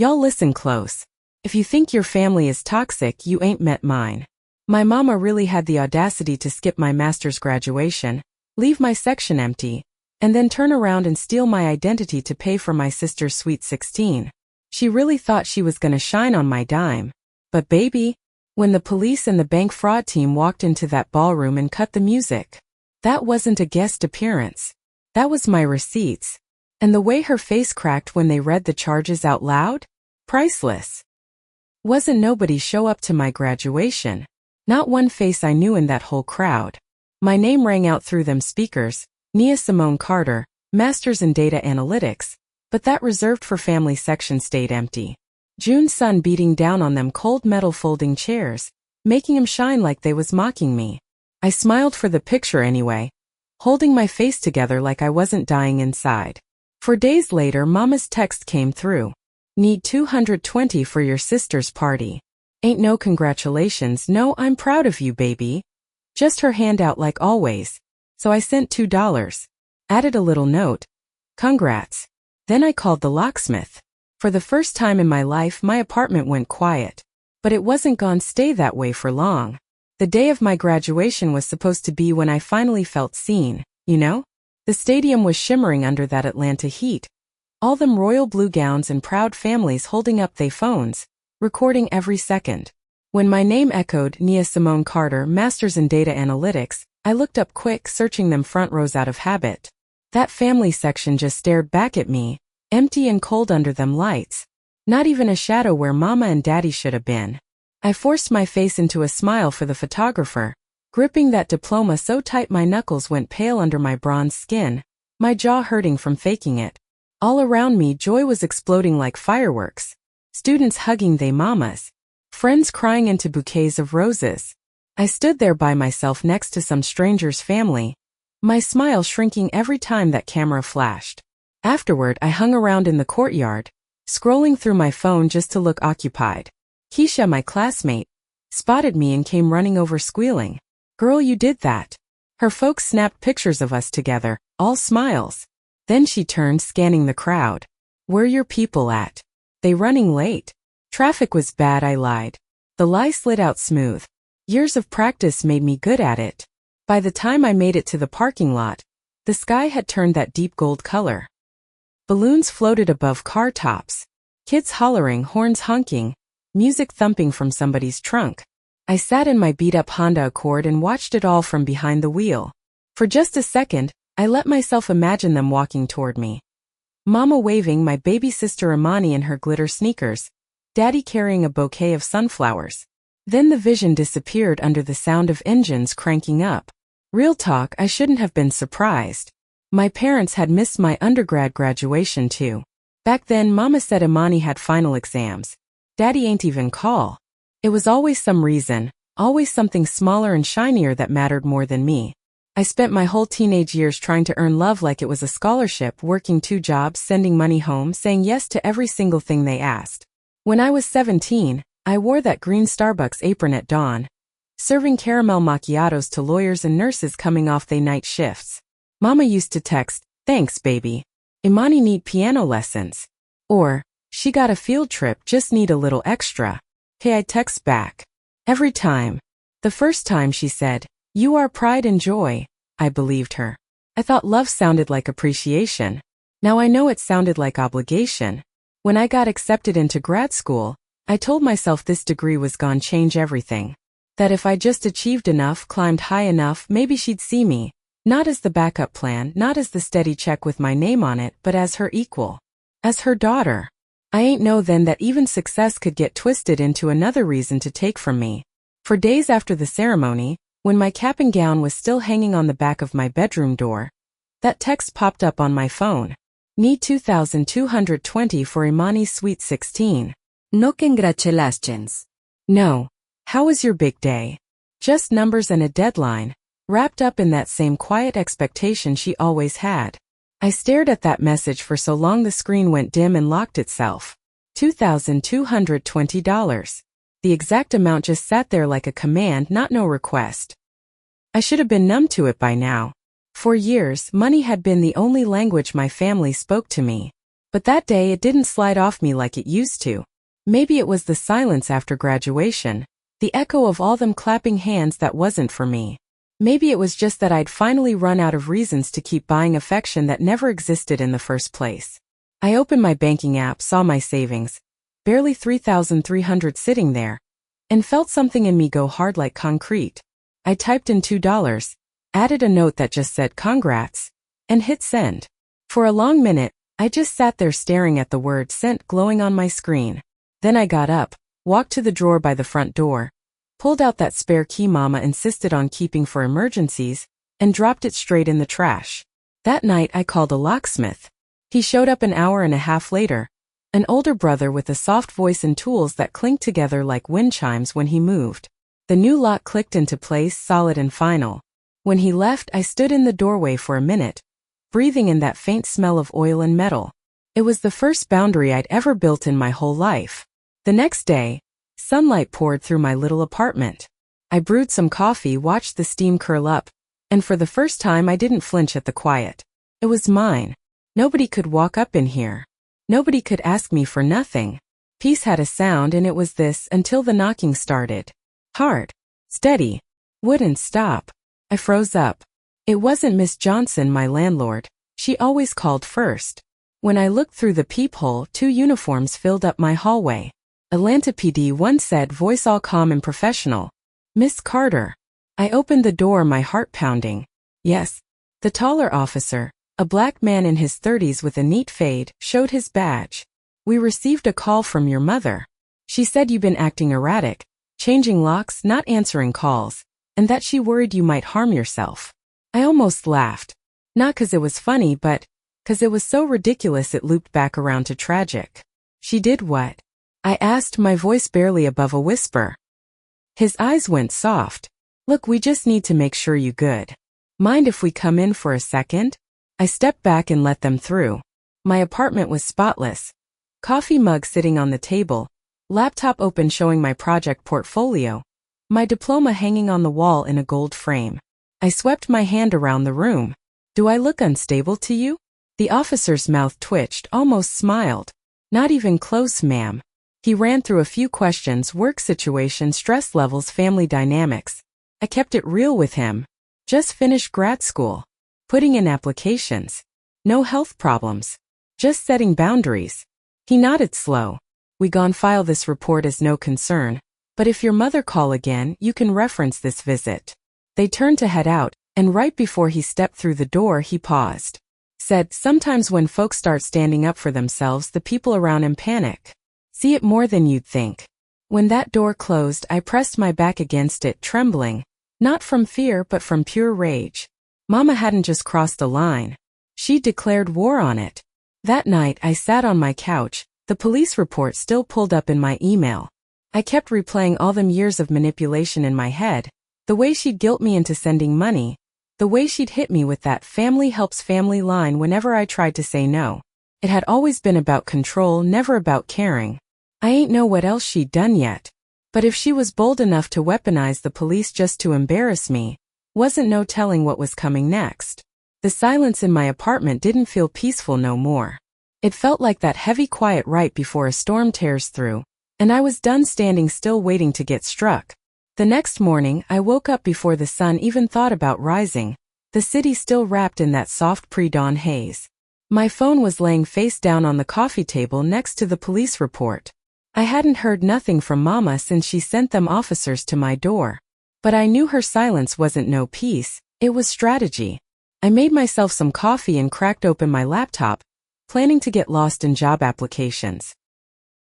Y'all listen close. If you think your family is toxic, you ain't met mine. My mama really had the audacity to skip my master's graduation, leave my section empty, and then turn around and steal my identity to pay for my sister's sweet 16. She really thought she was gonna shine on my dime. But baby, when the police and the bank fraud team walked into that ballroom and cut the music, that wasn't a guest appearance. That was my receipts. And the way her face cracked when they read the charges out loud? Priceless. Wasn't nobody show up to my graduation. Not one face I knew in that whole crowd. My name rang out through them speakers, Nia Simone Carter, Masters in Data Analytics, but that reserved for family section stayed empty. June's sun beating down on them cold metal folding chairs, making 'em shine like they was mocking me. I smiled for the picture anyway, holding my face together like I wasn't dying inside. 4 days later, Mama's text came through. Need 220 for your sister's party. Ain't no congratulations, no I'm proud of you baby. Just her handout like always. So I sent $2. Added a little note. Congrats. Then I called the locksmith. For the first time in my life my apartment went quiet. But it wasn't gonna stay that way for long. The day of my graduation was supposed to be when I finally felt seen, you know? The stadium was shimmering under that Atlanta heat. All them royal blue gowns and proud families holding up they phones, recording every second. When my name echoed, Nia Simone Carter, Masters in Data Analytics, I looked up quick, searching them front rows out of habit. That family section just stared back at me, empty and cold under them lights. Not even a shadow where Mama and Daddy should have been. I forced my face into a smile for the photographer, gripping that diploma so tight my knuckles went pale under my bronze skin, my jaw hurting from faking it. All around me joy was exploding like fireworks. Students hugging they mamas. Friends crying into bouquets of roses. I stood there by myself next to some stranger's family, my smile shrinking every time that camera flashed. Afterward, I hung around in the courtyard, scrolling through my phone just to look occupied. Keisha, my classmate, spotted me and came running over squealing. Girl, you did that. Her folks snapped pictures of us together, all smiles. Then she turned, scanning the crowd. Where your people at? They running late. Traffic was bad, I lied. The lie slid out smooth. Years of practice made me good at it. By the time I made it to the parking lot, the sky had turned that deep gold color. Balloons floated above car tops. Kids hollering, horns honking, music thumping from somebody's trunk. I sat in my beat-up Honda Accord and watched it all from behind the wheel. For just a second, I let myself imagine them walking toward me. Mama waving, my baby sister Imani in her glitter sneakers, Daddy carrying a bouquet of sunflowers. Then the vision disappeared under the sound of engines cranking up. Real talk, I shouldn't have been surprised. My parents had missed my undergrad graduation too. Back then, Mama said Imani had final exams. Daddy ain't even call. It was always some reason, always something smaller and shinier that mattered more than me. I spent my whole teenage years trying to earn love like it was a scholarship, working 2 jobs, sending money home, saying yes to every single thing they asked. When I was 17, I wore that green Starbucks apron at dawn, serving caramel macchiatos to lawyers and nurses coming off their night shifts. Mama used to text, "Thanks, baby. Imani need piano lessons." Or, "She got a field trip, just need a little extra." Hey, I text back. Every time. The first time she said, "You are pride and joy," I believed her. I thought love sounded like appreciation. Now I know it sounded like obligation. When I got accepted into grad school, I told myself this degree was gonna change everything. That if I just achieved enough, climbed high enough, maybe she'd see me, not as the backup plan, not as the steady check with my name on it, but as her equal. As her daughter. I ain't know then that even success could get twisted into another reason to take from me. For days after the ceremony, when my cap and gown was still hanging on the back of my bedroom door, that text popped up on my phone. Need 2,220 for Imani's sweet 16. No congratulations. No. How was your big day? Just numbers and a deadline, wrapped up in that same quiet expectation she always had. I stared at that message for so long the screen went dim and locked itself. $2,220. The exact amount just sat there like a command, not no request. I should have been numb to it by now. For years, money had been the only language my family spoke to me. But that day it didn't slide off me like it used to. Maybe it was the silence after graduation, the echo of all them clapping hands that wasn't for me. Maybe it was just that I'd finally run out of reasons to keep buying affection that never existed in the first place. I opened my banking app, saw my savings, barely $3,300 sitting there, and felt something in me go hard like concrete. I typed in $2, added a note that just said congrats, and hit send. For a long minute, I just sat there staring at the word sent glowing on my screen. Then I got up, walked to the drawer by the front door, pulled out that spare key Mama insisted on keeping for emergencies, and dropped it straight in the trash. That night I called a locksmith. He showed up an hour and a half later, an older brother with a soft voice and tools that clinked together like wind chimes when he moved. The new lock clicked into place, solid and final. When he left, I stood in the doorway for a minute, breathing in that faint smell of oil and metal. It was the first boundary I'd ever built in my whole life. The next day, sunlight poured through my little apartment. I brewed some coffee, watched the steam curl up, and for the first time I didn't flinch at the quiet. It was mine. Nobody could walk up in here. Nobody could ask me for nothing. Peace had a sound, and it was this until the knocking started. Hard. Steady. Wouldn't stop. I froze up. It wasn't Miss Johnson, my landlord. She always called first. When I looked through the peephole, 2 uniforms filled up my hallway. Atlanta PD, one said, voice all calm and professional. Miss Carter. I opened the door, my heart pounding. Yes. The taller officer, a black man in his 30s with a neat fade, showed his badge. We received a call from your mother. She said you've been acting erratic, changing locks, not answering calls, and that she worried you might harm yourself. I almost laughed. Not 'cause it was funny, but 'cause it was so ridiculous it looped back around to tragic. She did what? I asked, my voice barely above a whisper. His eyes went soft. Look, we just need to make sure you good. Mind if we come in for a second? I stepped back and let them through. My apartment was spotless. Coffee mug sitting on the table, laptop open showing my project portfolio, my diploma hanging on the wall in a gold frame. I swept my hand around the room. Do I look unstable to you? The officer's mouth twitched, almost smiled. Not even close, ma'am. He ran through a few questions: work situation, stress levels, family dynamics. I kept it real with him. Just finished grad school. Putting in applications. No health problems. Just setting boundaries. He nodded slow. We gon' file this report as no concern, but if your mother call again, you can reference this visit. They turned to head out, and right before he stepped through the door he paused. Said, sometimes when folks start standing up for themselves, the people around him panic. See it more than you'd think. When that door closed, I pressed my back against it, trembling. Not from fear, but from pure rage. Mama hadn't just crossed the line. She'd declared war on it. That night, I sat on my couch, the police report still pulled up in my email. I kept replaying all them years of manipulation in my head, the way she'd guilt me into sending money, the way she'd hit me with that family helps family line whenever I tried to say no. It had always been about control, never about caring. I ain't know what else she'd done yet. But if she was bold enough to weaponize the police just to embarrass me, wasn't no telling what was coming next. The silence in my apartment didn't feel peaceful no more. It felt like that heavy quiet right before a storm tears through, and I was done standing still waiting to get struck. The next morning, I woke up before the sun even thought about rising, the city still wrapped in that soft pre-dawn haze. My phone was laying face down on the coffee table next to the police report. I hadn't heard nothing from Mama since she sent them officers to my door. But I knew her silence wasn't no peace, it was strategy. I made myself some coffee and cracked open my laptop, planning to get lost in job applications.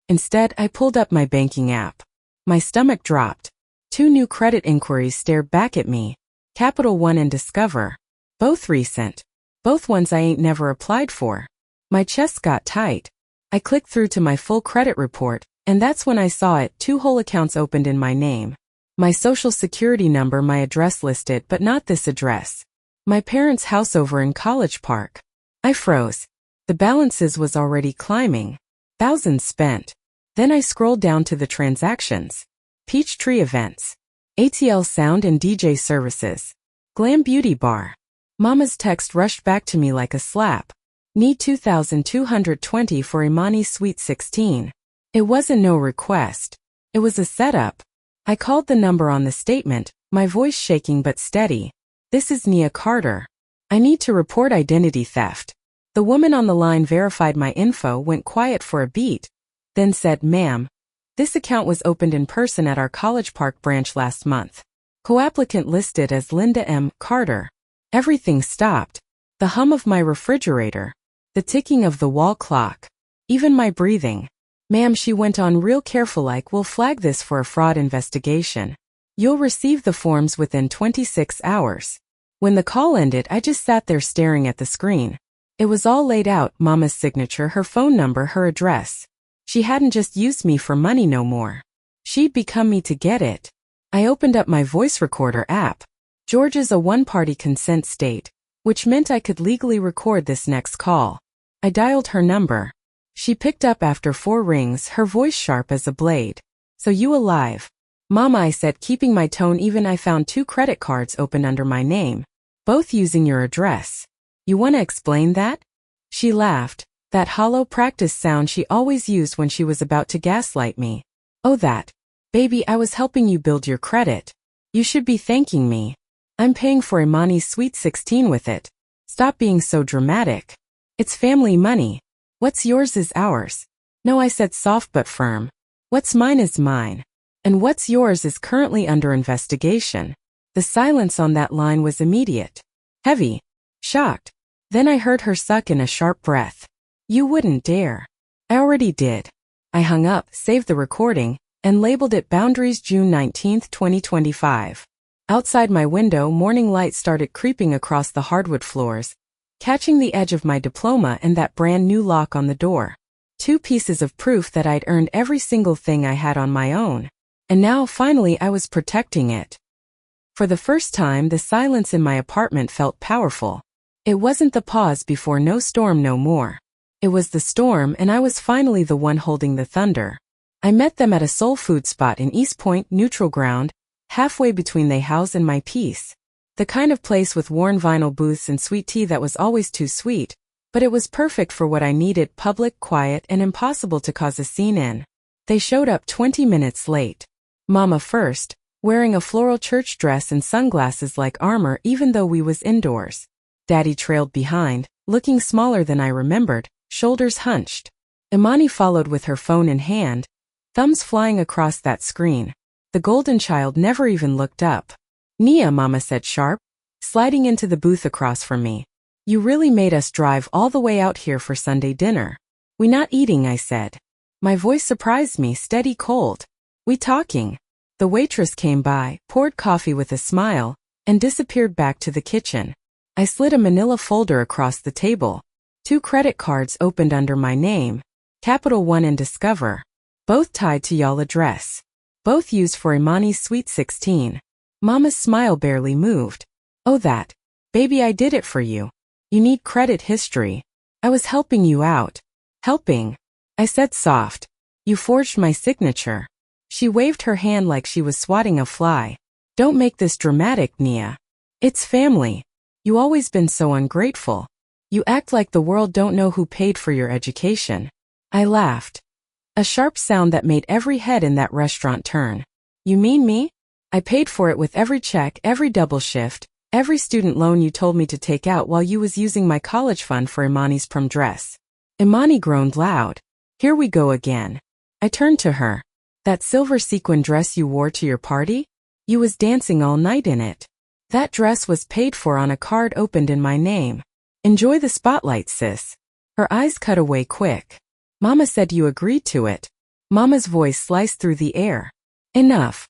Instead, I pulled up my banking app. My stomach dropped. 2 new credit inquiries stared back at me, Capital One and Discover. Both recent. Both ones I ain't never applied for. My chest got tight. I clicked through to my full credit report, and that's when I saw it, 2 whole accounts opened in my name. My social security number, my address listed, but not this address. My parents' house over in College Park. I froze. The balances was already climbing. Thousands spent. Then I scrolled down to the transactions. Peachtree Events. ATL Sound and DJ Services. Glam Beauty Bar. Mama's text rushed back to me like a slap. Need 2,220 for Imani's Sweet 16. It wasn't no request. It was a setup. I called the number on the statement, my voice shaking but steady. This is Nia Carter. I need to report identity theft. The woman on the line verified my info, went quiet for a beat, then said, "Ma'am, this account was opened in person at our College Park branch last month. Co-applicant listed as Linda M. Carter." Everything stopped. The hum of my refrigerator. The ticking of the wall clock. Even my breathing. "Ma'am," she went on real careful like, "we'll flag this for a fraud investigation. You'll receive the forms within 26 hours. When the call ended, I just sat there staring at the screen. It was all laid out, Mama's signature, her phone number, her address. She hadn't just used me for money no more. She'd become me to get it. I opened up my voice recorder app. Georgia's a one-party consent state, which meant I could legally record this next call. I dialed her number. She picked up after 4 rings, her voice sharp as a blade. "So you alive?" "Mama," I said, keeping my tone even. "I found 2 credit cards opened under my name, both using your address. You want to explain that?" She laughed, that hollow practice sound she always used when she was about to gaslight me. "Oh that. Baby, I was helping you build your credit. You should be thanking me. I'm paying for Imani's Sweet 16 with it. Stop being so dramatic. It's family money. What's yours is ours." "No," I said, soft but firm. "What's mine is mine. And what's yours is currently under investigation." The silence on that line was immediate. Heavy. Shocked. Then I heard her suck in a sharp breath. "You wouldn't dare." "I already did." I hung up, saved the recording, and labeled it Boundaries, June 19, 2025. Outside my window, morning light started creeping across the hardwood floors, catching the edge of my diploma and that brand new lock on the door. 2 pieces of proof that I'd earned every single thing I had on my own. And now, finally, I was protecting it. For the first time, the silence in my apartment felt powerful. It wasn't the pause before no storm no more. It was the storm, and I was finally the one holding the thunder. I met them at a soul food spot in East Point, neutral ground, halfway between they house and my peace. The kind of place with worn vinyl booths and sweet tea that was always too sweet, but it was perfect for what I needed: public, quiet, and impossible to cause a scene in. They showed up 20 minutes late. Mama first, wearing a floral church dress and sunglasses like armor even though we was indoors. Daddy trailed behind, looking smaller than I remembered, shoulders hunched. Imani followed with her phone in hand, thumbs flying across that screen. The golden child never even looked up. "Nia," Mama said sharp, sliding into the booth across from me. "You really made us drive all the way out here for Sunday dinner." "We not eating," I said. My voice surprised me, steady cold. "We talking." The waitress came by, poured coffee with a smile, and disappeared back to the kitchen. I slid a manila folder across the table. 2 credit cards opened under my name, Capital One and Discover. Both tied to y'all address. Both used for Imani's Sweet 16. Mama's smile barely moved. "Oh that. Baby, I did it for you. You need credit history. I was helping you out." "Helping?" I said soft. "You forged my signature." She waved her hand like she was swatting a fly. "Don't make this dramatic, Nia. It's family. You always been so ungrateful. You act like the world don't know who paid for your education." I laughed. A sharp sound that made every head in that restaurant turn. "You mean me? I paid for it with every check, every double shift, every student loan you told me to take out while you was using my college fund for Imani's prom dress." Imani groaned loud. "Here we go again." I turned to her. "That silver sequin dress you wore to your party? You was dancing all night in it. That dress was paid for on a card opened in my name. Enjoy the spotlight, sis." Her eyes cut away quick. "Mama said you agreed to it." Mama's voice sliced through the air. "Enough.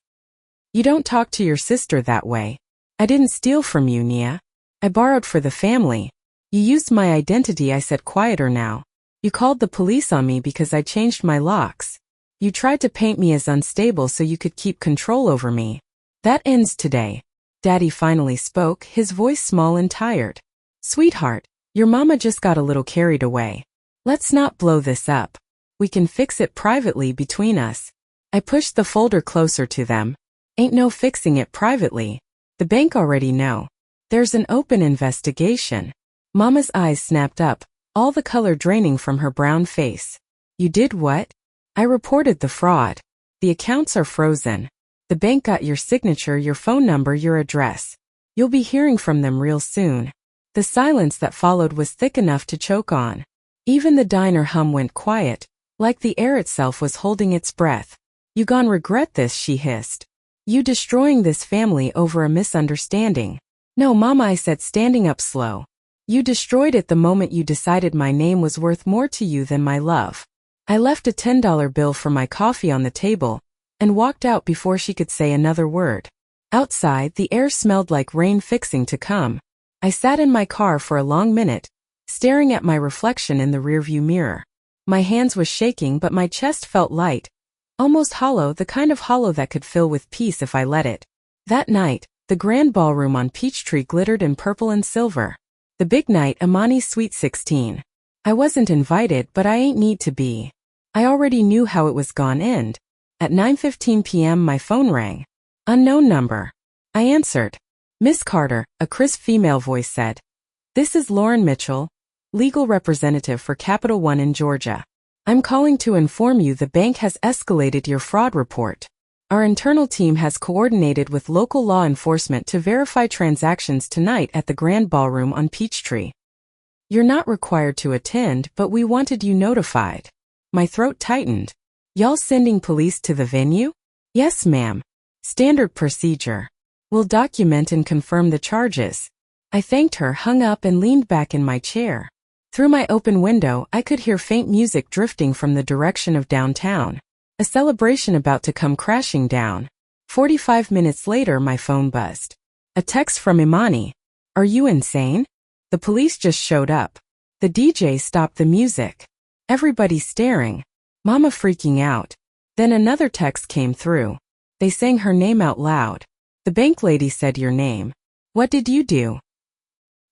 You don't talk to your sister that way. I didn't steal from you, Nia. I borrowed for the family. You used my identity," I said, quieter now. "You called the police on me because I changed my locks. You tried to paint me as unstable so you could keep control over me. That ends today." Daddy finally spoke, his voice small and tired. "Sweetheart, your mama just got a little carried away. Let's not blow this up. We can fix it privately between us." I pushed the folder closer to them. "Ain't no fixing it privately. The bank already know. There's an open investigation." Mama's eyes snapped up, all the color draining from her brown face. You did what? I reported the fraud. The accounts are frozen. The bank got your signature, your phone number, your address. You'll be hearing from them real soon. The silence that followed was thick enough to choke on. Even the diner hum went quiet, like the air itself was holding its breath. You gon' regret this, she hissed. You destroying this family over a misunderstanding. No, Mama, I said, standing up slow. You destroyed it the moment you decided my name was worth more to you than my love. I left a $10 bill for my coffee on the table and walked out before she could say another word. Outside, the air smelled like rain fixing to come. I sat in my car for a long minute, staring at my reflection in the rearview mirror. My hands was shaking, but my chest felt light, almost hollow, the kind of hollow that could fill with peace if I let it. That night, the grand ballroom on Peachtree glittered in purple and silver. The big night, Amani's Sweet 16. I wasn't invited, but I ain't need to be. I already knew how it was gonna end. At 9:15 p.m. my phone rang. Unknown number. I answered. Miss Carter, a crisp female voice said. This is Lauren Mitchell, legal representative for Capital One in Georgia. I'm calling to inform you the bank has escalated your fraud report. Our internal team has coordinated with local law enforcement to verify transactions tonight at the Grand Ballroom on Peachtree. You're not required to attend, but we wanted you notified. My throat tightened. Y'all sending police to the venue? Yes, ma'am. Standard procedure. We'll document and confirm the charges. I thanked her, hung up, and leaned back in my chair. Through my open window, I could hear faint music drifting from the direction of downtown. A celebration about to come crashing down. 45 minutes later, my phone buzzed. A text from Imani. Are you insane? The police just showed up. The DJ stopped the music. Everybody staring. Mama freaking out. Then another text came through. They sang her name out loud. The bank lady said your name. What did you do?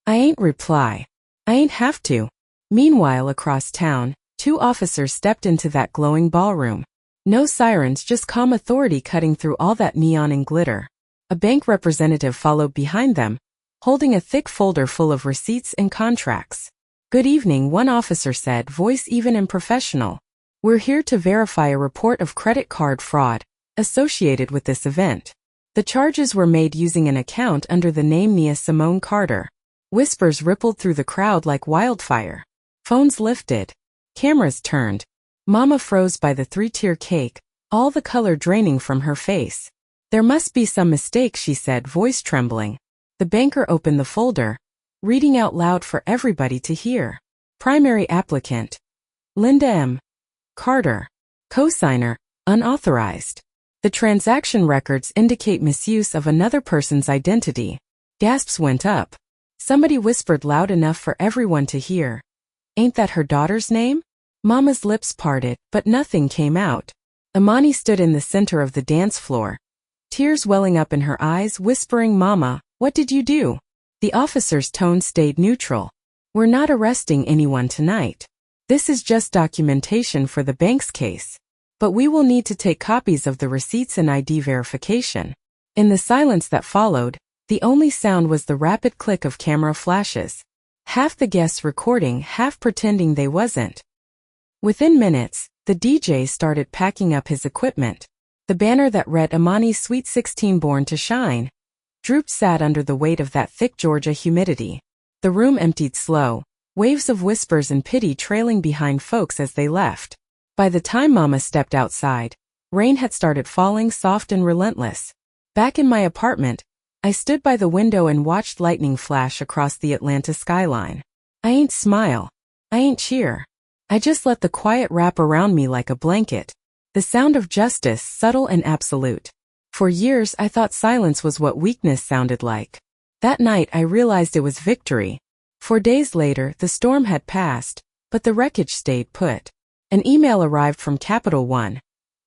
I ain't reply. I ain't have to. Meanwhile, across town, 2 officers stepped into that glowing ballroom. No sirens, just calm authority cutting through all that neon and glitter. A bank representative followed behind them, holding a thick folder full of receipts and contracts. Good evening, one officer said, voice even and professional. We're here to verify a report of credit card fraud associated with this event. The charges were made using an account under the name Nia Simone Carter. Whispers rippled through the crowd like wildfire. Phones lifted. Cameras turned. Mama froze by the 3-tier cake, all the color draining from her face. There must be some mistake, she said, voice trembling. The banker opened the folder, reading out loud for everybody to hear. Primary applicant. Linda M. Carter. Cosigner, unauthorized. The transaction records indicate misuse of another person's identity. Gasps went up. Somebody whispered loud enough for everyone to hear. Ain't that her daughter's name? Mama's lips parted, but nothing came out. Imani stood in the center of the dance floor, tears welling up in her eyes, whispering, Mama, what did you do? The officer's tone stayed neutral. We're not arresting anyone tonight. This is just documentation for the bank's case. But we will need to take copies of the receipts and ID verification. In the silence that followed, the only sound was the rapid click of camera flashes. Half the guests recording, half pretending they wasn't. Within minutes, the DJ started packing up his equipment. The banner that read Amani's Sweet 16 Born to Shine drooped sad under the weight of that thick Georgia humidity. The room emptied slow, waves of whispers and pity trailing behind folks as they left. By the time Mama stepped outside, rain had started falling, soft and relentless. Back in my apartment, I stood by the window and watched lightning flash across the Atlanta skyline. I ain't smile. I ain't cheer. I just let the quiet wrap around me like a blanket. The sound of justice, subtle and absolute. For years I thought silence was what weakness sounded like. That night I realized it was victory. 4 days later, the storm had passed, but the wreckage stayed put. An email arrived from Capital One.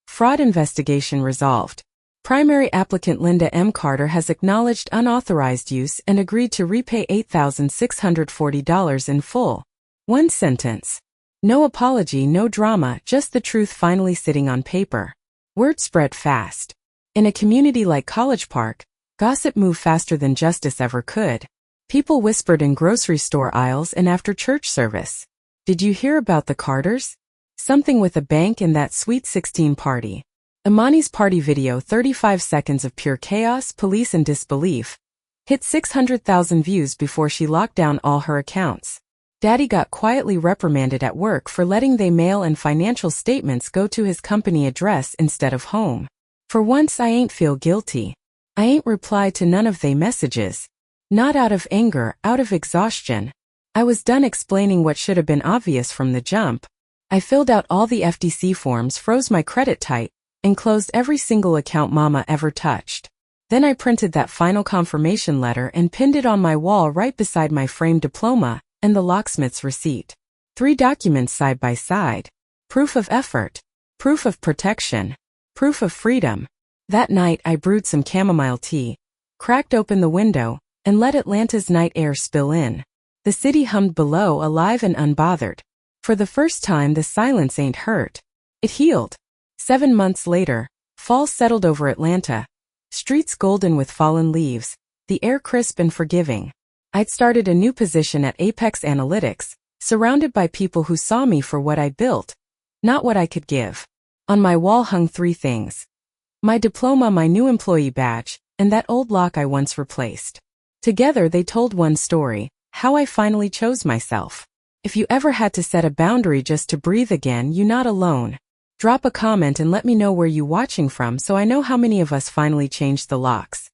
Fraud investigation resolved. Primary applicant Linda M. Carter has acknowledged unauthorized use and agreed to repay $8,640 in full. One sentence. No apology, no drama, just the truth finally sitting on paper. Word spread fast. In a community like College Park, gossip moved faster than justice ever could. People whispered in grocery store aisles and after church service. Did you hear about the Carters? Something with a bank and that Sweet 16 party. Imani's party video, 35 seconds of pure chaos, police and disbelief, hit 600,000 views before she locked down all her accounts. Daddy got quietly reprimanded at work for letting they mail and financial statements go to his company address instead of home. For once I ain't feel guilty. I ain't replied to none of they messages. Not out of anger, out of exhaustion. I was done explaining what should have been obvious from the jump. I filled out all the FDC forms, froze my credit tight, and closed every single account Mama ever touched. Then I printed that final confirmation letter and pinned it on my wall right beside my framed diploma and the locksmith's receipt. 3 documents side by side. Proof of effort. Proof of protection. Proof of freedom. That night I brewed some chamomile tea, cracked open the window, and let Atlanta's night air spill in. The city hummed below, alive and unbothered. For the first time the silence ain't hurt. It healed. 7 months later, fall settled over Atlanta. Streets golden with fallen leaves, the air crisp and forgiving. I'd started a new position at Apex Analytics, surrounded by people who saw me for what I built, not what I could give. On my wall hung 3 things. My diploma, my new employee badge, and that old lock I once replaced. Together they told one story, how I finally chose myself. If you ever had to set a boundary just to breathe again, you're not alone. Drop a comment and let me know where you watching from so I know how many of us finally changed the locks.